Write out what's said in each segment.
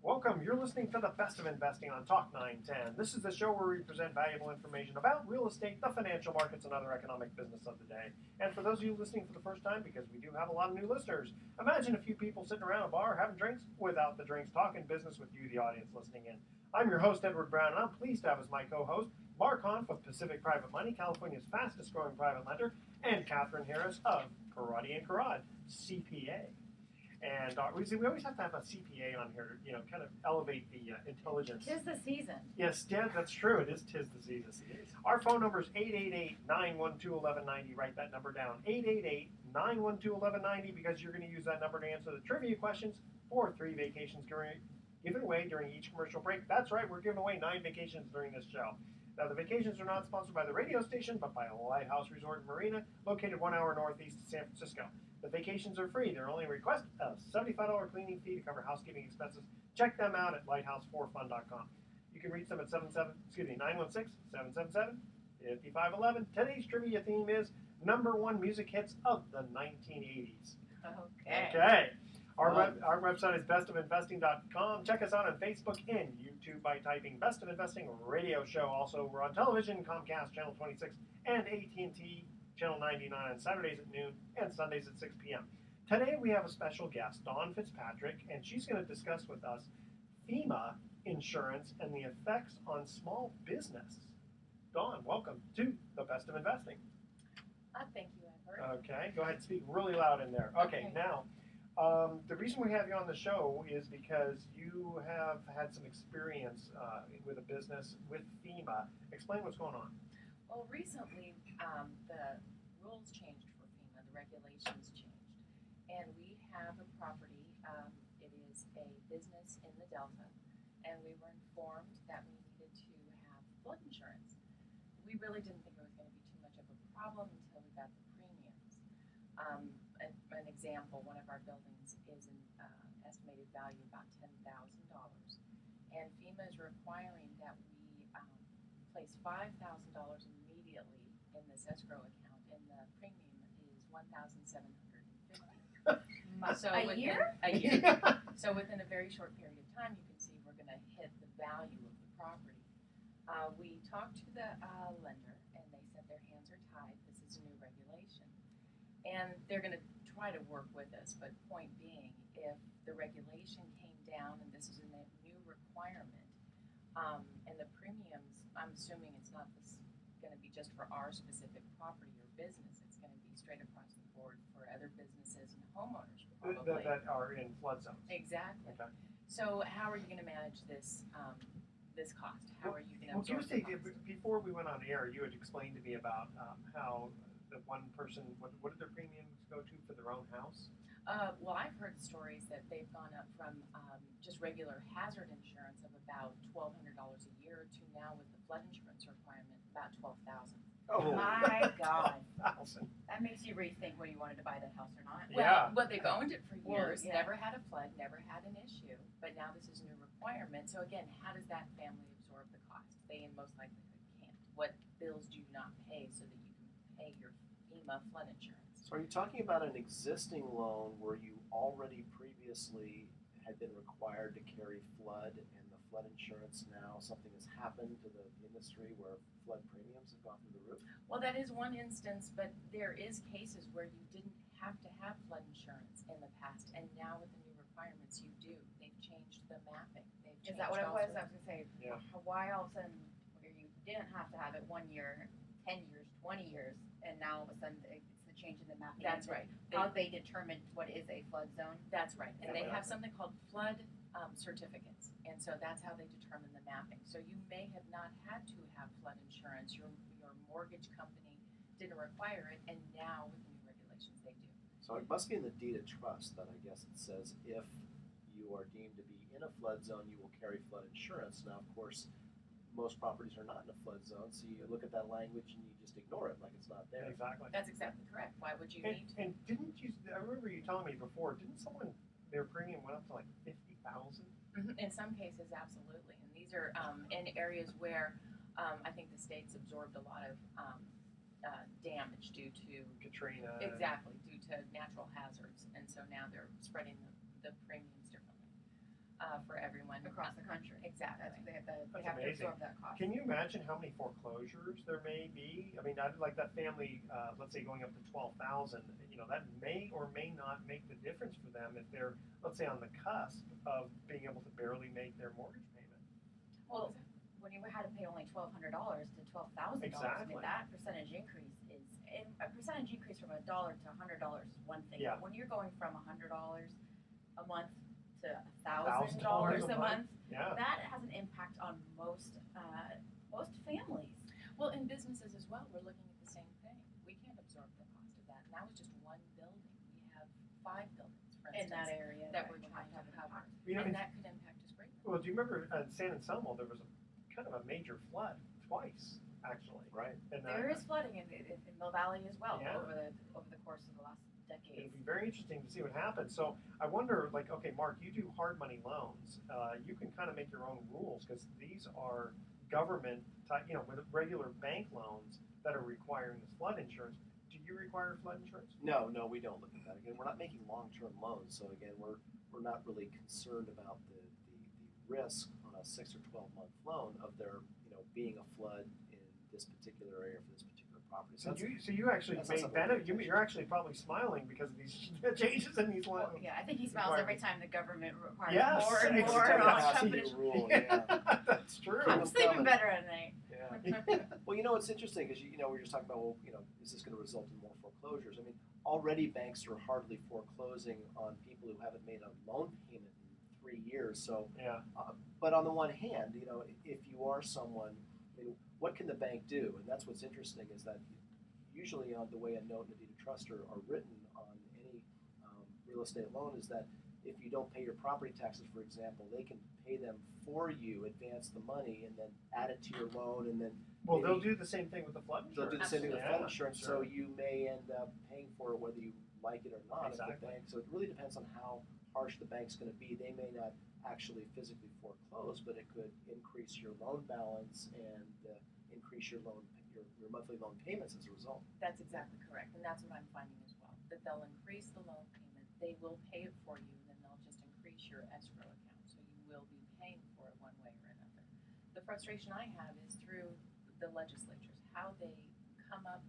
Welcome. You're listening to the best of investing on Talk 910. This is the show where we present valuable information about real estate, the financial markets, and other economic business of the day. And for those of you listening for the first time, because we do have a lot of new listeners, imagine a few people sitting around a bar having drinks without the drinks, talking business with you, the audience listening in. I'm your host, Edward Brown, and I'm pleased to have as my co-host Mark Hanf with Pacific Private Money, California's fastest growing private lender, and Kathryn Harris of Karate and Karad, CPA. And we always have to have a CPA on here, kind of elevate the intelligence. Tis the season. Yes, that's true. It is tis the season. Our phone number is 888-912-1190. Write that number down, 888-912-1190, because you're going to use that number to answer the trivia questions for 3 vacations given away during each commercial break. That's right, we're giving away 9 vacations during this show. Now, the vacations are not sponsored by the radio station, but by a Lighthouse Resort and Marina located 1 hour northeast of San Francisco. The vacations are free. Their only request, a $75 cleaning fee to cover housekeeping expenses. Check them out at lighthouse4fun.com. You can reach them at 916-777-5511. Today's trivia theme is #1 music hits of the 1980s. Okay. Our website is bestofinvesting.com. Check us out on Facebook and YouTube by typing Best of Investing Radio Show. Also, we're on television, Comcast Channel 26 and AT&T Channel 99 on Saturdays at noon and Sundays at 6 p.m. Today we have a special guest, Dawn Fitzpatrick, and she's going to discuss with us FEMA insurance and the effects on small business. Dawn, welcome to the Best of Investing. Thank you, Edward. Okay, go ahead and speak really loud in there. Okay. Now, the reason we have you on the show is because you have had some experience with a business with FEMA. Explain what's going on. Well, recently the rules changed for FEMA, the regulations changed, and we have a property. It is a business in the Delta, and we were informed that we needed to have flood insurance. We really didn't think it was going to be too much of a problem until we got the premiums. An example, one of our buildings is an estimated value of about $10,000, and FEMA is requiring that we place $5,000 immediately in this escrow account, and the premium is $1,750. So a year? A year. So within a very short period of time, you can see we're going to hit the value of the property. We talked to the lender, and they said their hands are tied. This is a new regulation, and they're going to try to work with us. But point being, if the regulation came down and this is a new requirement, and the premiums, I'm assuming it's not going to be just for our specific property or business. It's going to be straight across the board for other businesses and homeowners probably. That are in flood zones. Exactly. Okay. So how are you going to manage this this cost? How are you going to absorb the cost? Before we went on air, you had explained to me about how the one person, what did their premiums go to for their own house? Well, I've heard stories that they've gone up from just regular hazard insurance of about $1,200 a year to now with the flood insurance requirement about $12,000. Oh My God. $1,000. That makes you rethink whether you wanted to buy that house or not. Yeah. Well, they've owned it for years, yeah. never had a flood, never had an issue, but now this is a new requirement. So again, how does that family absorb the cost? They most likely can't. What bills do you not pay so that you can pay your FEMA flood insurance? So are you talking about an existing loan where you already previously had been required to carry flood, and the flood insurance now something has happened to the industry where flood premiums have gone through the roof? Well, that is one instance, but there is cases where you didn't have to have flood insurance in the past, and now with the new requirements you do. They've changed the mapping. Is that what it was? I was going to say, Yeah. why all of a sudden where you didn't have to have it 1 year, 10 years, 20 years, and now all of a sudden it's the change in the mapping. That's right. How they determine what is a flood zone. That's right. And Yeah, they but have something called flood certificates. And so that's how they determine the mapping. So you may have not had to have flood insurance. Your mortgage company didn't require it, and now with the new regulations they do. So it must be in the deed of trust that I guess it says if you are deemed to be in a flood zone, you will carry flood insurance. Now, of course, most properties are not in a flood zone, so you look at that language and you just ignore it like it's not there. Exactly. That's exactly correct. Why would you need to? And didn't you? I remember you telling me before. Didn't someone their premium went up to like $50,000? In some cases, absolutely. And these are in areas where I think the state's absorbed a lot of damage due to Katrina. exactly due to natural hazards, and so now they're spreading the premiums differently. for everyone across the country. Exactly. They have That's to amazing. absorb that cost. Can you imagine how many foreclosures there may be? I mean, I'd like that family, let's say going up to 12,000. You know, that may or may not make the difference for them if they're, let's say, on the cusp of being able to barely make their mortgage payment. Well, when you had to pay only $1,200 to $12,000, I Exactly. mean, that percentage increase is a percentage increase from $1 to $100 is one thing. Yeah. But when you're going from $100 a month to $1,000 $1,000 a month, Yeah. that has an impact on most families. Well, in businesses as well, we're looking at the same thing. We can't absorb the cost of that. And that was just one building. We have 5 buildings, for instance, In that area that we're would trying have to an cover. You know, And that could impact us greatly. well, do you remember in San Anselmo there was a kind of a major flood twice, actually. Right. And There is flooding in Mill Valley as well Yeah. over the course of the last decade. It'd be very interesting to see what happens. So I wonder, like, okay, Mark, you do hard money loans. You can kind of make your own rules because these are government type, you know, with regular bank loans that are requiring this flood insurance. Do you require flood insurance? No, we don't look at that. Again, we're not making long-term loans, so again, we're not really concerned about the risk on a 6 or 12-month loan of there, you know, being a flood in this particular area for this particular property. So that's- you actually that's made not benefit. something You're actually probably smiling because of these changes in these Well, loans. yeah, I think he smiles every time the government requires Yes, more and exactly. more That's on how companies. rule, yeah. That's true. I'm Come sleeping on. better at night. Yeah. Well, you know, it's interesting because, you know, we were just talking about, well, you know, is this going to result in more foreclosures? I mean, already banks are hardly foreclosing on people who haven't made a loan payment in 3 years. So, Yeah. but on the one hand, you know, if you are someone, I mean, what can the bank do? And that's what's interesting is that usually on the way a note and a deed of trust are written on any real estate loan is that if you don't pay your property taxes, for example, they can pay them for you, advance the money, and then add it to your loan, and then Well, maybe they'll do the same thing with the flood they'll insurance. do the same thing with Yeah, flood insurance. sure. So you may end up paying for it whether you like it or not. If Exactly. the bank, so it really depends on how harsh the bank's going to be. They may not actually physically foreclose, but it could increase your loan balance and increase your monthly loan payments as a result. That's exactly correct. And that's what I'm finding as well. That they'll increase the loan payment. They will pay it for you, and then they'll just increase your escrow account. So you will be paying for it one way or another. The frustration I have is through the legislatures, how they come up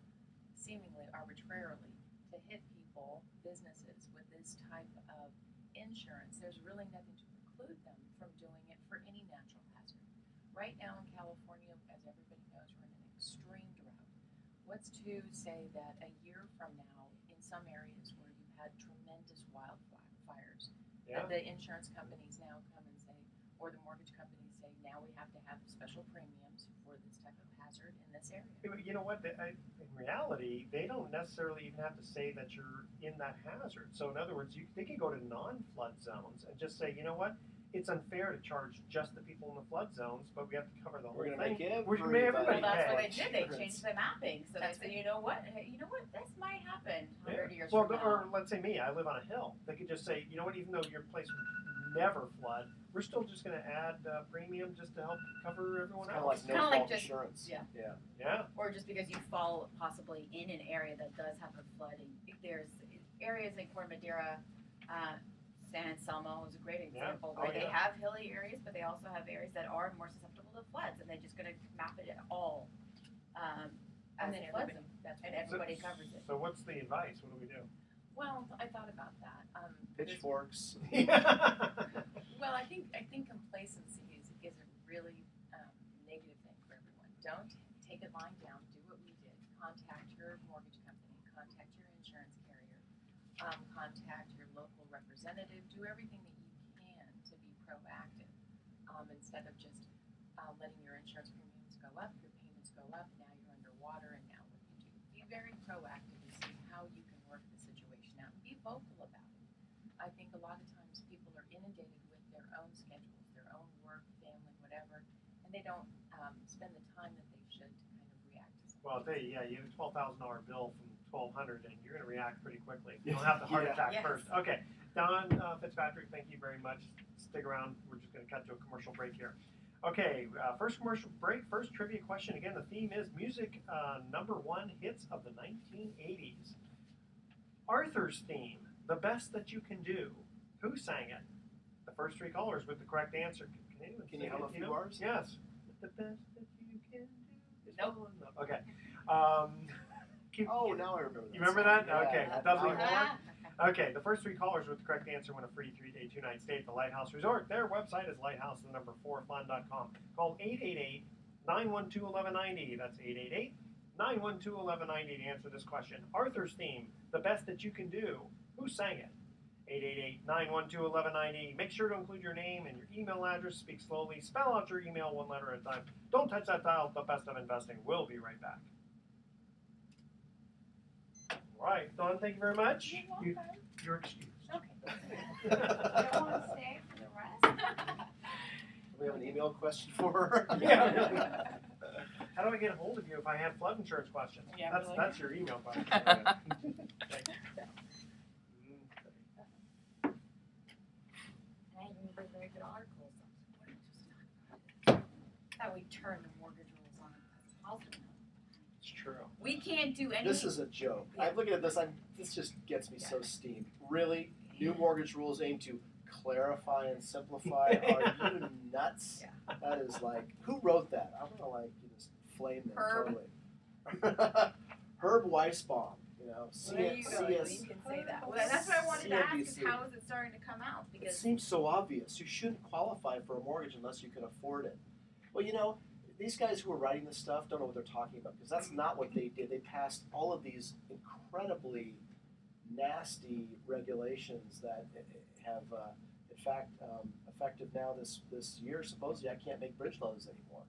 seemingly arbitrarily to hit people, businesses, with this type of insurance. There's really nothing to preclude them from doing it for any natural hazard. Right now in California, as everybody knows, we're in an extreme drought. What's to say that a year from now, in some areas where you had tremendous wildfires, Yeah. that the insurance companies now come and say, or the mortgage companies say, now we have to have special premiums for this type of hazard in this area. You know what? In reality, they don't necessarily even have to say that you're in that hazard. So in other words, they can go to non-flood zones and just say, you know what? It's unfair to charge just the people in the flood zones, but we have to cover the whole We're thing. going to make We're gonna make everybody Well, that's pay. what they did. They changed the mapping. So That's they said, you know what? This might happen 100 years Well, from now. or let's say me, I live on a hill. They could just say, you know what? Even though your place would never flood, we're still just going to add premium just to help cover everyone It's kind of else. like no Kinda like fault just- insurance. yeah. Yeah. Or just because you fall possibly in an area that does have a flooding. There's areas like Port Madera, San Anselmo is a great example Oh, where they yeah. have hilly areas, but they also have areas that are more susceptible to floods, and they're just going to map it all And as then a flood everybody, zone, that's and right. everybody covers it. So what's the advice? What do we do? Well, I thought about that. There's- Pitchforks. Well, I think complacency is a really negative thing for everyone. Don't take it lying down. Do what we did. Contact your mortgage company. Contact your insurance carrier. Contact your local representative. Do everything that you can to be proactive instead of just letting your insurance premiums go up, your payments go up. Now you're underwater, and now what do you do? Be very proactive and see how you can work the situation out. And be vocal about it. I think a lot of times people are inundated with their own schedules, their own work, family, whatever, and they don't spend the time that they should to kind of react to something. Well, I'll tell you, yeah, you have a $12,000 bill from $1,200, and you're going to react pretty quickly. You'll have the heart Yeah. attack Yes. first. Okay, Dawn Fitzpatrick, thank you very much. Stick around. We're just going to cut to a commercial break here. Okay, first commercial break. First trivia question. Again, the theme is music #1 hits of the 1980s. Arthur's theme, "The Best That You Can Do." Who sang it? The first 3 callers with the correct answer. Can you hum a few bars? Yes. The best that you can do is Nope. fall in love. Okay. Oh, now I remember that. You remember song. that? Yeah. Okay. Now Dudley I Moore. Ah. Okay, the first 3 callers with the correct answer win a free 3-day, 2-night stay at the Lighthouse Resort. Their website is lighthouse4fun.com. Call 888-912-1190. That's 888-912-1190 to answer this question. Arthur's theme, The Best That You Can Do. Who sang it? 888-912-1190. Make sure to include your name and your email address. Speak slowly. Spell out your email 1 letter at a time. Don't touch that dial. The Best of Investing. We'll be right back. All right, Dawn, thank you very much. You're excused. Okay. You don't want to stay for the rest? We have an email question for her. Yeah. How do I get a hold of you if I have flood insurance questions? Yeah, that's, really? that's your email question. Thank you. And I didn't read very good articles. That we turn the mortgage rules on as a positive note. It's true. We can't do anything. This is a joke. I'm looking at this. This just gets me so steamed. Really, new mortgage rules aim to clarify and simplify. Are you nuts? Yeah. That is like, who wrote that? I'm gonna just flame them Herb. totally. Herb Weisbaum. There you go. You can say that. Well, that's what I wanted to ask is CNBC. how is it starting to come out? It Because seems so obvious. You shouldn't qualify for a mortgage unless you can afford it. Well, these guys who are writing this stuff don't know what they're talking about because that's not what they did. They passed all of these incredibly nasty regulations that have, in fact, effective now this year. Supposedly, I can't make bridge loans anymore.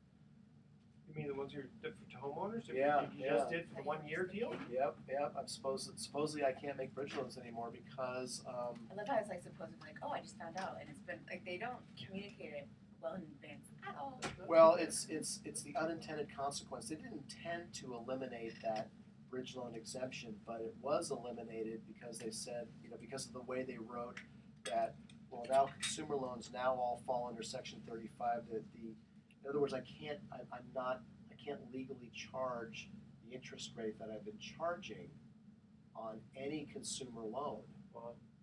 You mean the ones you're to homeowners? Yeah, You just did for the 1-year deal? Yep. I'm supposedly I can't make bridge loans anymore because. I love how it's like supposedly like, oh, I just found out, and it's been like they don't communicate it well in advance at all. Well, it's the unintended consequence. They didn't intend to eliminate that bridge loan exemption, but it was eliminated because they said, because of the way they wrote that. Well, now consumer loans now all fall under Section 35. In other words, I can't legally charge the interest rate that I've been charging on any consumer loan,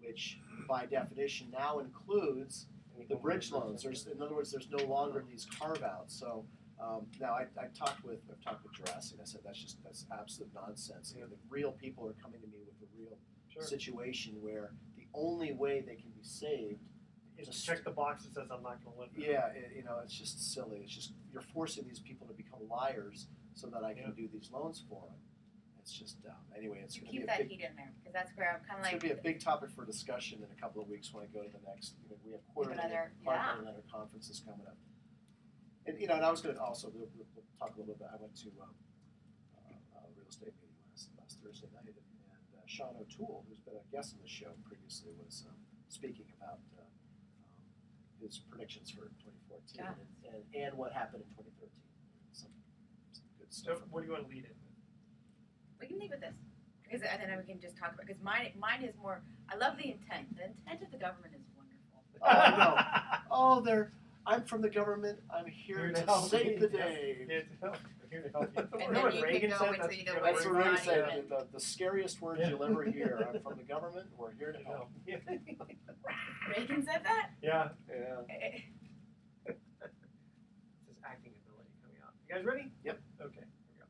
which by definition now includes the bridge loans. In other words, there's no longer these carve-outs. So now I've talked with Jurassic. I said that's absolute nonsense. The real people are coming to me with a real situation where the only way they can be saved is to check the box that says I'm not going to live there. Yeah, it's just silly. It's just you're forcing these people to become liars so that I can do these loans for them. It's just dumb. Anyway, it's going to be Keep that heat in there because that's where I'm kind of like. It's going to be a big topic for discussion in a couple of weeks when I go to the next. We have quarterly lender conferences coming up. And and I was going to also we'll talk a little bit. I went to a real estate meeting last Thursday night, and Sean O'Toole, who's been a guest on the show previously, was speaking about his predictions for 2014 and what happened in 2013. Some good stuff. So what do you want to lead in? We can leave with this because and then we can just talk about because mine is more. I love the intent. The intent of the government is wonderful. Oh, I know. I'm from the government. I'm here to save the day. Here to help you. And You know then what you Reagan can go said? into That's the That's what We're Reagan not said. even- The scariest words you'll ever hear. I'm from the government. We're here to help. Yeah. Reagan said that. Yeah. Yeah. This is acting ability coming out. You guys ready? Yep. Okay. Here we go.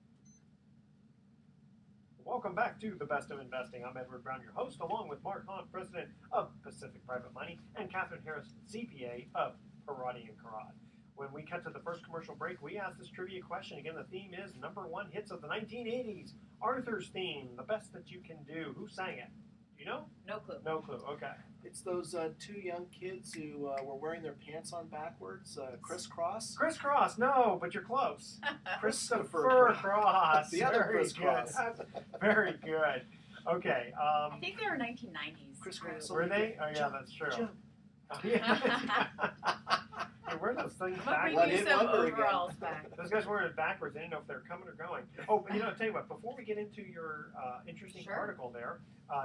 Welcome back to The Best of Investing. I'm Edward Brown, your host, along with Mark Hahn, president of Pacific Private Money, and Kathryn Harris, CPA of Parati & Karad. When we cut to the first commercial break, we asked this trivia question. Again, the theme is #1 hits of the 1980s. Arthur's theme, The Best That You Can Do. Who sang it? Do you know? No clue. No clue. Okay. It's those 2 young kids who were wearing their pants on backwards, crisscross. Crisscross, no, but you're close. Christopher Cross. The other Very crisscross. good. Very good. Okay. I think they were 1990s. Crisscross. Were they? Oh, yeah, Jump, that's true. jump. Hey, wear those things I'm gonna bring backwards. you Hit some wonder again. overalls back. Those guys wearing it backwards. They didn't know if they were coming or going. Oh, but tell you what, before we get into your interesting Sure. article there,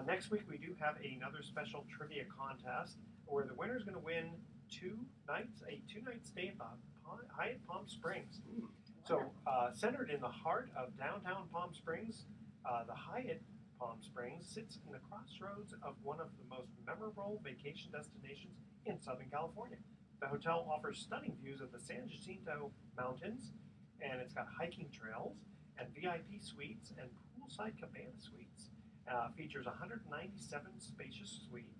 next week we do have another special trivia contest where the winner is going to win a 2-night stay at the Hyatt Palm Springs. So, centered in the heart of downtown Palm Springs, the Hyatt Palm Springs sits in the crossroads of one of the most memorable vacation destinations in Southern California. The hotel offers stunning views of the San Jacinto Mountains, and it's got hiking trails and VIP suites and poolside cabana suites. Features 197 spacious suites,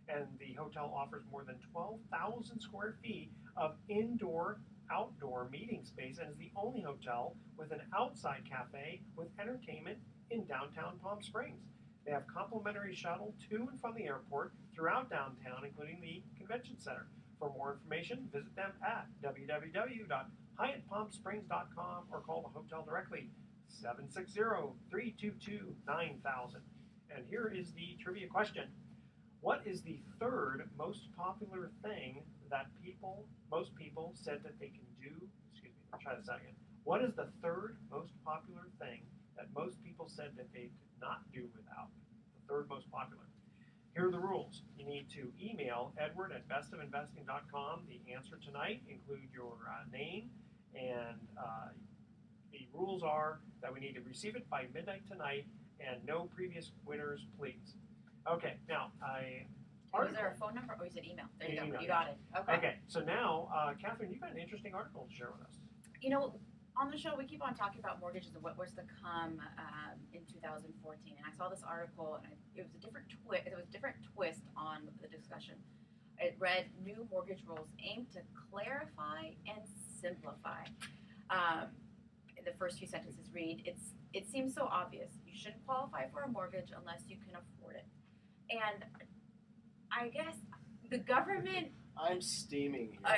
and the hotel offers more than 12,000 square feet of indoor-outdoor meeting space, and is the only hotel with an outside cafe with entertainment in downtown Palm Springs. They have complimentary shuttle to and from the airport throughout downtown, including the convention center. For more information, visit them at www.hyattpalmsprings.com or call the hotel directly, 760-322-9000. And here is the trivia question. What is the third most popular thing that most people said that they can do? Excuse me, let's try this out again. What is the third most popular thing that most people said that they could not do without? The third most popular. Here are the rules. You need to email edward@bestofinvesting.com. The answer tonight, include your name, and the rules are that we need to receive it by midnight tonight, and no previous winners, please. Okay, now Was there a phone number or is it email? There you go. Email, You got it. Okay. Okay, so now, Kathryn, you've got an interesting article to share with us. You know, on the show we keep on talking about mortgages and what was to come in 2014, and I saw this article, and it was a different twist. It was a different twist on the discussion. It read, "New mortgage rules aim to clarify and simplify." The first few sentences read, "It seems so obvious. You shouldn't qualify for a mortgage unless you can afford it." And I guess the government. I'm steaming here. I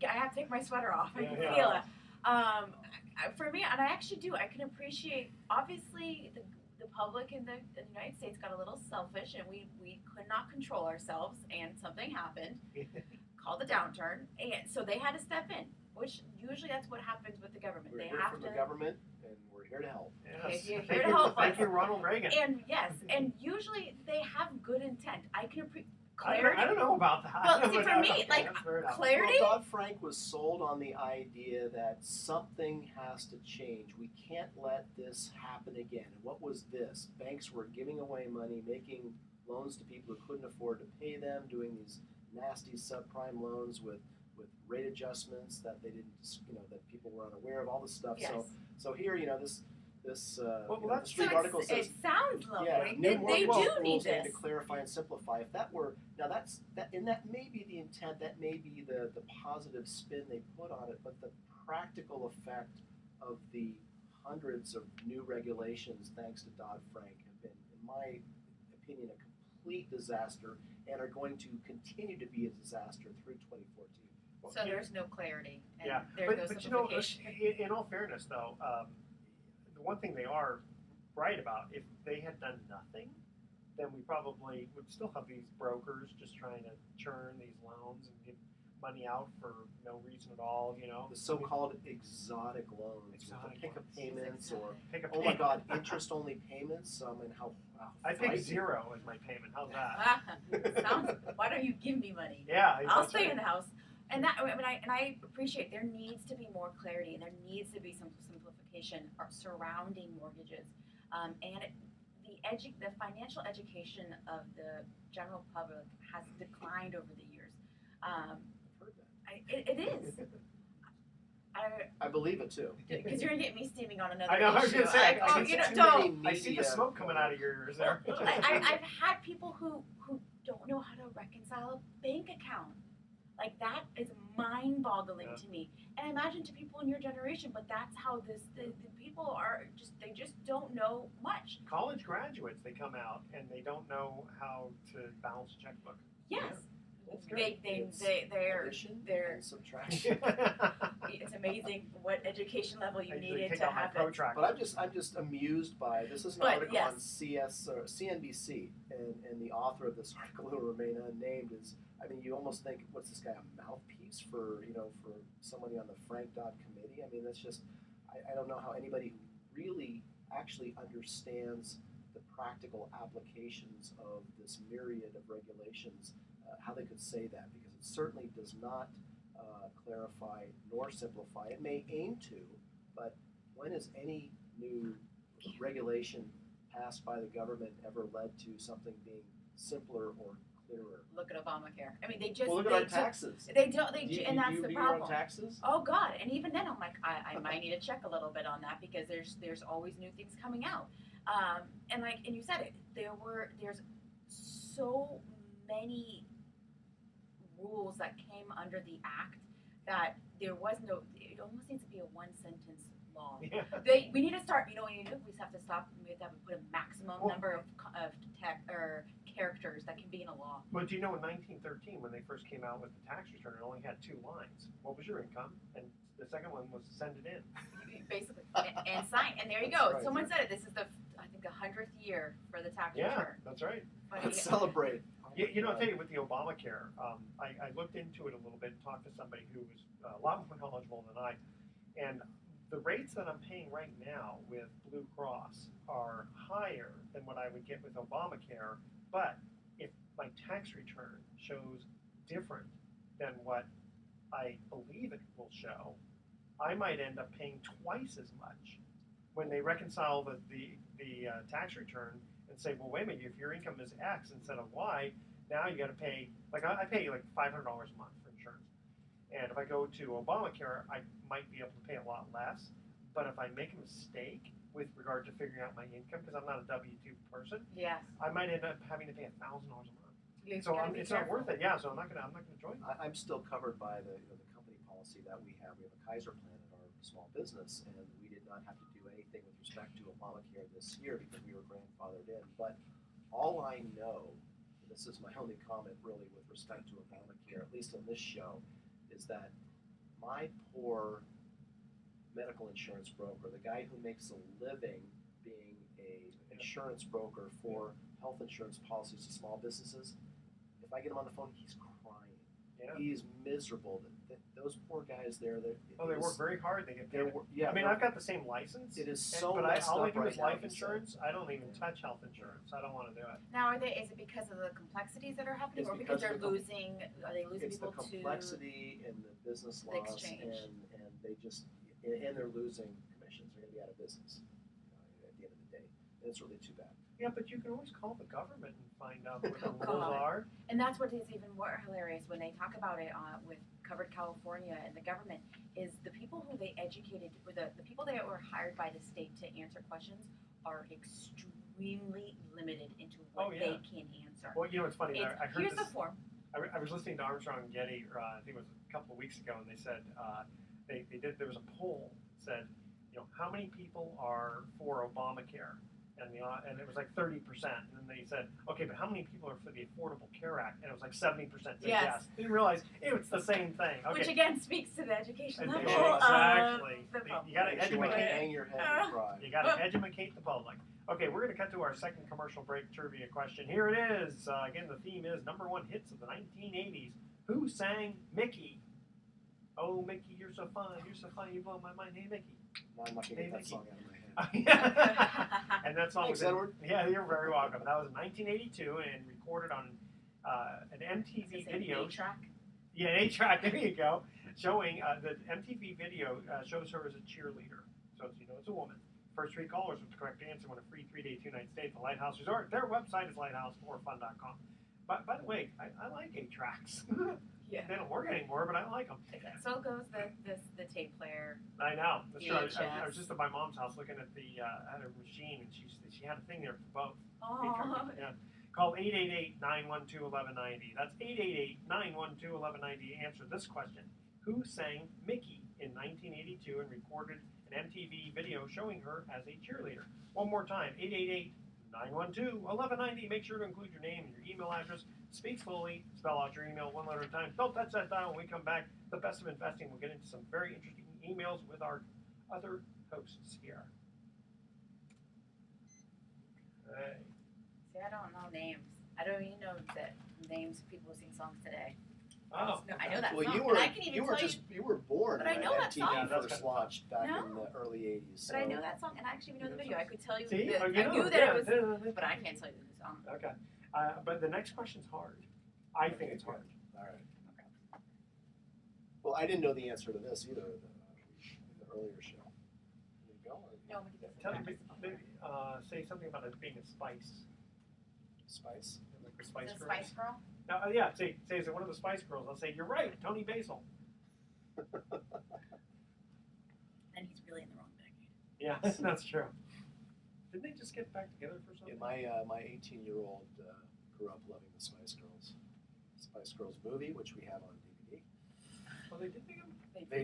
have to take my sweater off. I can feel it. For me, and I actually do. I can appreciate. Obviously, the public in the United States got a little selfish, and we could not control ourselves, and something happened called a downturn, and so they had to step in. Which usually that's what happens with the government. We're they here have from to. the government, and we're here to help. Yes. You're here to help Thank us. you, Ronald Reagan. And yes, and usually they have good intent. I can appreciate clarity. I don't know about that. Well, see, for me, like, clarity. Well, Dodd-Frank was sold on the idea that something has to change. We can't let this happen again. And what was this? Banks were giving away money, making loans to people who couldn't afford to pay them, doing these nasty subprime loans with rate adjustments that they didn't, that people were unaware of, all this stuff. Yes. So here, this that's street So article says, it sounds lovely. yeah, They new do mortgage need rules aim this. to clarify and simplify. If that were that may be the intent, that may be the positive spin they put on it, but the practical effect of the hundreds of new regulations, thanks to Dodd-Frank, have been, in my opinion, a complete disaster, and are going to continue to be a disaster through 2014. So there's no clarity. And Yeah, there's no but you know, simplification. in all fairness, though, the one thing they are right about, if they had done nothing, then we probably would still have these brokers just trying to churn these loans and give money out for no reason at all, The so-called exotic loans, Exotic with pick-up loans. payments, or Pick a oh my payment. God, interest-only payments. And how I pick frightening. 0 as my payment. How's that? Sounds. Why don't you give me money? Yeah, I'll that's stay right. in the house. And that, I appreciate there needs to be more clarity, and there needs to be some simplification surrounding mortgages, the financial education of the general public has declined over the years. I've heard that. It is. I believe it too. Because you're gonna get me steaming on another I know, I was issue. gonna say, I see too don't. many I see the media- smoke coming out of your ears there. I've had people who don't know how to reconcile a bank account. Like, that is mind-boggling Yeah. to me. And I imagine to people in your generation, but that's how the people are they just don't know much. College graduates, they come out and they don't know how to balance a checkbook. Yes. That's They're Addition they're and subtraction. it's amazing what education level you I usually needed take to out my have it. protractor. But I'm just amused by this. Is an But, article yes. on CNBC, and the author of this article, who will remain unnamed, is. I mean, you almost think, what's this guy, a mouthpiece for for somebody on the Frank Dodd committee? I mean, that's just. I don't know how anybody who really actually understands the practical applications of this myriad of regulations, how they could say that, because it certainly does not clarify nor simplify. It may aim to, but when has any new regulation passed by the government ever led to something being simpler or clearer. Look at Obamacare. I mean, they just Well, look at our taxes. They don't. They Do and that's you the do problem. your own taxes? Oh God! And even then, I'm like, I might need to check a little bit on that because there's always new things coming out. And you said it, there's so many rules that came under the act that there was no. It almost needs to be a one sentence law. Yeah. We need to start. You know, we just have to stop. We have to put a maximum number of characters that can be in a law. But do you know in 1913 when they first came out with the tax return, it only had 2 lines. What was your income? And the second one was send it in. Basically, and sign. And there you That's go. right. Someone said it. This is I think the 100th year for the tax Yeah, return. that's right. But Let's celebrate. You know, I'll tell you, with the Obamacare, I looked into it a little bit and talked to somebody who was a lot more knowledgeable than I. And the rates that I'm paying right now with Blue Cross are higher than what I would get with Obamacare. But if my tax return shows different than what I believe it will show, I might end up paying twice as much when they reconcile the tax return and say, well, wait a minute, if your income is X instead of Y, now you got to pay, like I pay like $500 a month for insurance. And if I go to Obamacare, I might be able to pay a lot less. But if I make a mistake with regard to figuring out my income, because I'm not a W-2 person, yes. I might end up having to pay $1,000 a month. You've So gotta be it's not careful. worth it. Yeah, so I'm not gonna join. I'm still covered by the company policy that we have. We have a Kaiser plan in our small business, and we did not have to do anything with respect to Obamacare this year because we were grandfathered in. But all I know, and this is my only comment really with respect to Obamacare, at least on this show, is that my poor medical insurance broker, the guy who makes a living being a insurance broker for health insurance policies to small businesses, if I get him on the phone, he's crying. Yeah. He's miserable. Those poor guys there. They work very hard. They get paid. Yeah, I mean, I've got the same license. it is so but messed all I up do right is now, life he said. insurance. I don't even touch health insurance. I don't want to do it. Now, is it because of the complexities that are happening, It's or because because they're of the losing? Are they losing It's the people to? complexity and the business the laws, exchange. and they just and they're losing commissions. They're going to be out of business at the end of the day, and it's really too bad. Yeah, but you can always call the government and find out what the Oh, rules God. are. And that's what is even more hilarious when they talk about it with Covered California and the government is the people who they educated, or the people that were hired by the state to answer questions are extremely limited into what Oh, yeah. they can answer. Well, you know, it's funny. I heard Here's this. the form. I was listening to Armstrong and Getty, I think it was a couple of weeks ago, and they said there was a poll that said, you know, how many people are for Obamacare, and it was like 30%, and then they said, okay, but how many people are for the Affordable Care Act, and it was like 70% said yes. Didn't realize it's the same thing. Okay. Which again speaks to the education And- level exactly. of the public. You gotta Makes you wanna educate. hang your head and cry. You got to educate the public. Okay, we're going to cut to our second commercial break trivia question. Here it is. Again, the theme is #1 hits of the 1980s. Who sang Mickey? Oh, Mickey, you're so fine. You're so fine. You blow my mind. Hey, Mickey. Now I'm not going to get that Mickey. song out of my head. And that song Thanks, was Edward. Yeah, you're very welcome. That was in 1982 and recorded on an MTV Is it video. an 8-track? Yeah, an 8-track. There you go. Showing the MTV video shows her as a cheerleader. So you know it's a woman. First 3 callers with the correct answer win a free 3-day, 2-night stay at the Lighthouse Resort. Their website is lighthouseforfun.com. By the way, I like 8-tracks. Yeah. They don't work anymore, but I like them. So goes the tape player. I know. That's true. I was VHS. just at my mom's house looking at at her machine, and she had a thing there for both. Oh. Yeah. Call 888-912-1190. That's 888-912-1190. Answer this question. Who sang Mickey in 1982 and recorded an MTV video showing her as a cheerleader? One more time. 888-912-1190. Make sure to include your name and your email address. Speak slowly. Spell out your email one letter at a time. Don't touch that dial. When we come back, the best of investing. We'll get into some very interesting emails with our other hosts here. Okay. See, I don't know names. I don't even know the names of people who sing songs today. Oh, I know that Well, song. you and were I can even tell you were born But I when know that MTV song. Yeah, that's first kinda launched back No. in the early '80s. But I know that song, and I actually even know the video. I could tell you. See? The, Oh, you I know. knew that Yeah. it was, but I can't tell you the song. Okay. But the next question's hard. I think it's hard. All right. Well, I didn't know the answer to this either. The earlier show. There you go. Nobody gets Tell me, it. maybe, say something about it being a spice. Spice. Like The Spice Is it Girls. Spice Girl? No, yeah, say is it one of the Spice Girls? I'll say you're right, Tony Basil. And he's really in the wrong decade. Yeah, that's true. Didn't they just get back together for something? Yeah, my 18-year-old grew up loving the Spice Girls movie, which we have on DVD. Oh, they did make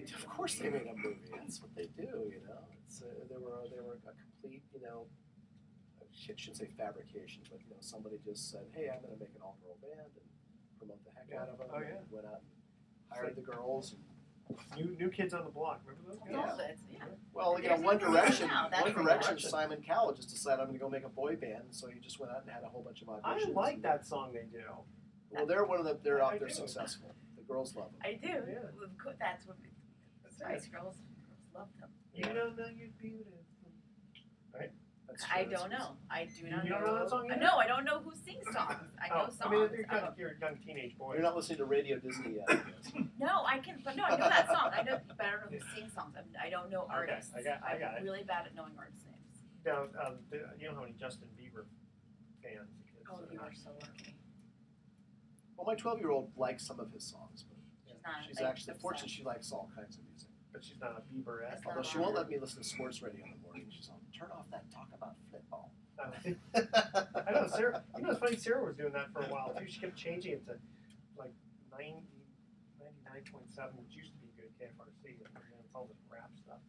them? Of course they made a movie. That's what they do, you know. It's they were a complete, you know, I shouldn't say fabrication, but you know, somebody just said, hey, I'm going to make an all-girl band and promote the heck out of them. Oh, yeah. And went out and hired the girls. And, New Kids on the Block. Remember those guys? Yeah. well, you know, One Direction. Simon Cowell just decided I'm going to go make a boy band, so he just went out and had a whole bunch of auditions. I like that song they do. Well, they're one of the. They're I they're do. successful. The girls love them. I do. Yeah. That's what Spice Girls love them. You don't know you're beautiful. That's I true. don't know. I do not You know. don't know that song either? No, I don't know who sings songs. I know songs. I mean, you're a young teenage boy. You're not listening to Radio Disney yet. I guess. No, I can, but no, I know that song. I know, but I don't know who sings songs. I don't know artists. I got I'm it. really bad at knowing artists' names. Now, you know how many Justin Bieber fans the kids Oh, are you not? are so lucky. Well, my 12-year-old likes some of his songs, but She's not. she's like, actually obsessed. fortunate. She likes all kinds of music. But she's not a Bieberette. That's not Although she won't let me listen to sports radio in the morning. She's on, turn off that talk about football. I know, Sarah. You know, it's funny. Sarah was doing that for a while too. She kept changing it to like 99.7, which used to be good KFRC, and then it's all this rap stuff.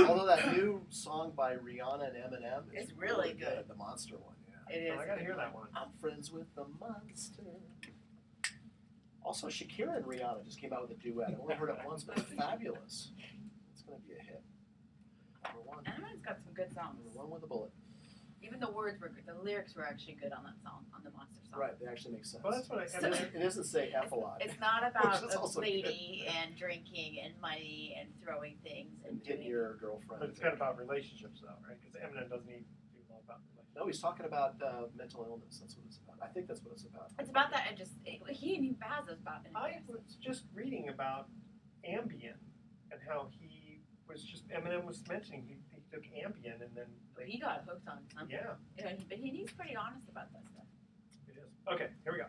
Although that new song by Rihanna and Eminem is It's really good. The Monster one, yeah. It is. Oh, I gotta hear that one. I'm friends with the monster. Also, Shakira and Rihanna just came out with a duet. I've only heard it once, but it's fabulous. It's going to be a hit. Number one. Eminem's got some good songs. Number one with a bullet. Even the words were good. The lyrics were actually good on that song, on the Monster song. Right, they actually make sense. Well, that's what I. So- mean, It doesn't say F a lot. It's not Which about is a also lady and drinking and money and throwing things and And hitting doing. your girlfriend. but it's kind of about relationships, though, right? Because Eminem doesn't even do a lot about relationships. No, he's talking about mental illness. That's what it's about. I think that's what it's about. It's about that and just he and Baz is about it. I was just reading about Ambien and how he was just Eminem was mentioning he took Ambien and then He got hooked on something. yeah, But he's pretty honest about that stuff. it is. Okay, here we go.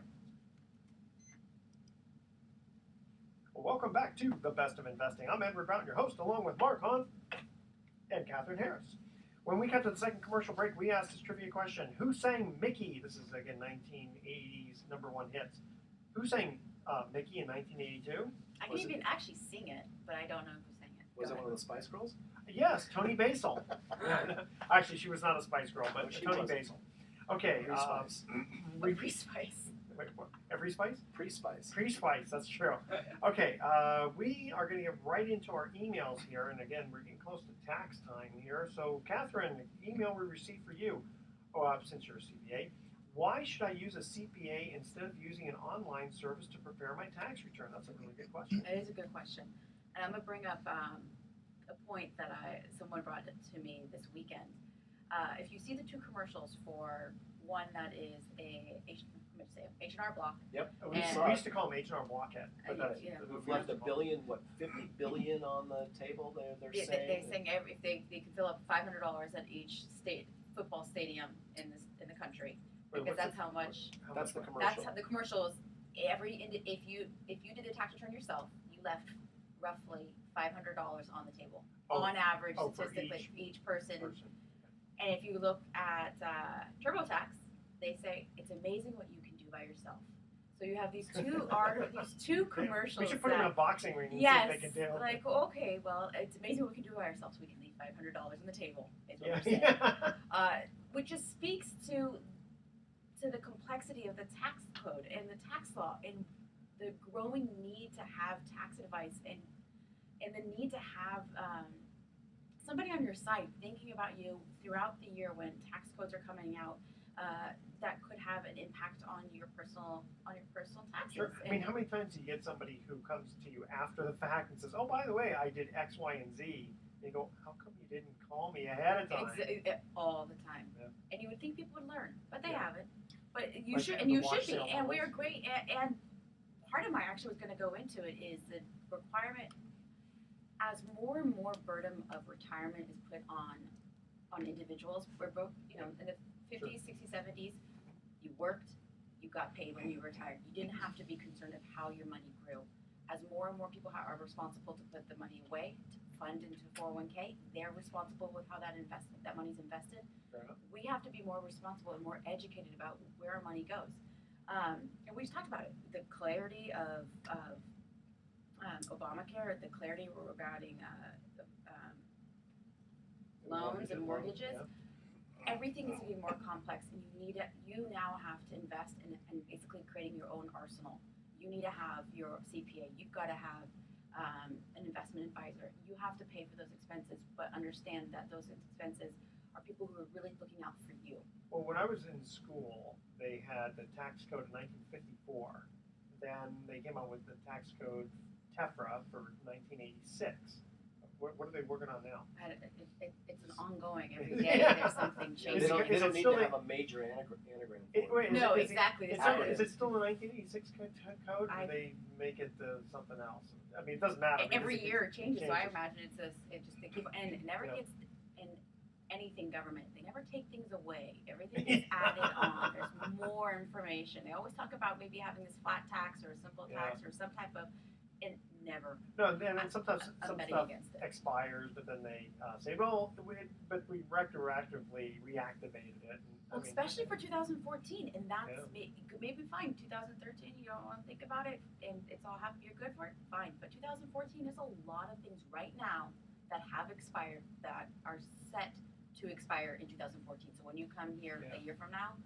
Well, welcome back to The Best of Investing. I'm Edward Brown, your host, along with Mark Hahn and Kathryn Harris. When we cut to the second commercial break, we asked this trivia question. Who sang Mickey? This is, again, 1980s #1 hits. Who sang Mickey in 1982? I can Was it- even actually sing it, but I don't know who sang it. Was Go it one ahead. of the Spice Girls? Yes, Tony Basil. Actually, she was not a Spice Girl, but No, she Tony wasn't. Basil. Okay. Free Spice. Every Spice. Wait, what? Every Spice? Pre-Spice. Pre-Spice, that's true. Okay, we are going to get right into our emails here, and again, we're getting close to tax time here. So, Kathryn, the email we received for you, since you're a CPA, why should I use a CPA instead of using an online service to prepare my tax return? That's a really good question. It is a good question, and I'm gonna bring up a point that someone brought to me this weekend. If you see the two commercials for one that is H&R Block. Yep. We And- used to call them H&R Blockhead. But that's, Yeah. We've left $1 billion, 50 billion on the table. They're They saying. sing if they can fill up $500 at each football stadium in the country, Wait, because what's that's how much. That's the money? commercial. That's how the commercials. If you did a tax return yourself, you left roughly $500 on the table on average, for statistically, each person. person. And if you look at TurboTax, they say it's amazing what you can do by yourself. So you have these two commercials. We should put them in a boxing ring and Yes, see if they can do. like okay, well, it's amazing what we can do by ourselves. We can leave $500 on the table. Is what Yeah. we're saying. Which just speaks to the complexity of the tax code and the tax law and the growing need to have tax advice and the need to have somebody on your side thinking about you throughout the year when tax codes are coming out that could have an impact on your personal taxes. Sure. I mean, how many times do you get somebody who comes to you after the fact and says, "Oh, by the way, I did X, Y, and Z," and you go, "How come you didn't call me ahead of time?" All the time. Yeah. And you would think people would learn, but they Yeah. haven't. But you Like should, the and you watch should be. sale And we are models. great. And part of my actually was going to go into it is the requirement as more and more burden of retirement is put on individuals. We're both, in the 50s, 60s, 70s. You worked, you got paid when you retired. You didn't have to be concerned of how your money grew. As more and more people are responsible to put the money away, to fund into 401k, they're responsible with how that money's invested. We have to be more responsible and more educated about where our money goes. And we just talked about it, the clarity of Obamacare, the clarity regarding loans and mortgages. Everything is getting more complex, and you now have to invest in basically creating your own arsenal. You need to have your CPA. You've got to have an investment advisor. You have to pay for those expenses, but understand that those expenses are people who are really looking out for you. Well, when I was in school, they had the tax code in 1954. Then they came out with the tax code TEFRA for 1986. What are they working on now? It's an ongoing, every day there's something changing. They don't need to have a major anagram for it. No, exactly. Is it still the 1986 code, or do they make it something else? I mean, it doesn't matter. Every year it changes, so I imagine they keep, and it never gets in anything government. They never take things away. Everything is added on. There's more information. They always talk about maybe having this flat tax or a simple tax or some type of, and never. No, and then sometimes some stuff expires, but then they say, well, but we retroactively reactivated it. Well, especially for 2014, and that's maybe fine. 2013, you don't want to think about it, and it's all happy, you're good for it, fine. But 2014 is a lot of things right now that have expired that are set to expire in 2014. So when you come here a year from now,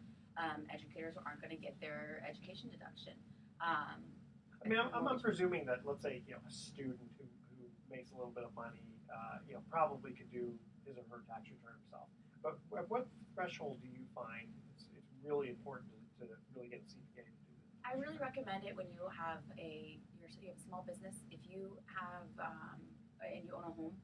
educators aren't going to get their education deduction. I mean, I'm presuming that, let's say, a student who makes a little bit of money, probably could do his or her tax return himself. But at what threshold do you find it's really important to really get a CPA to do this? I really recommend it when you have you have a small business. If you have and you own a home.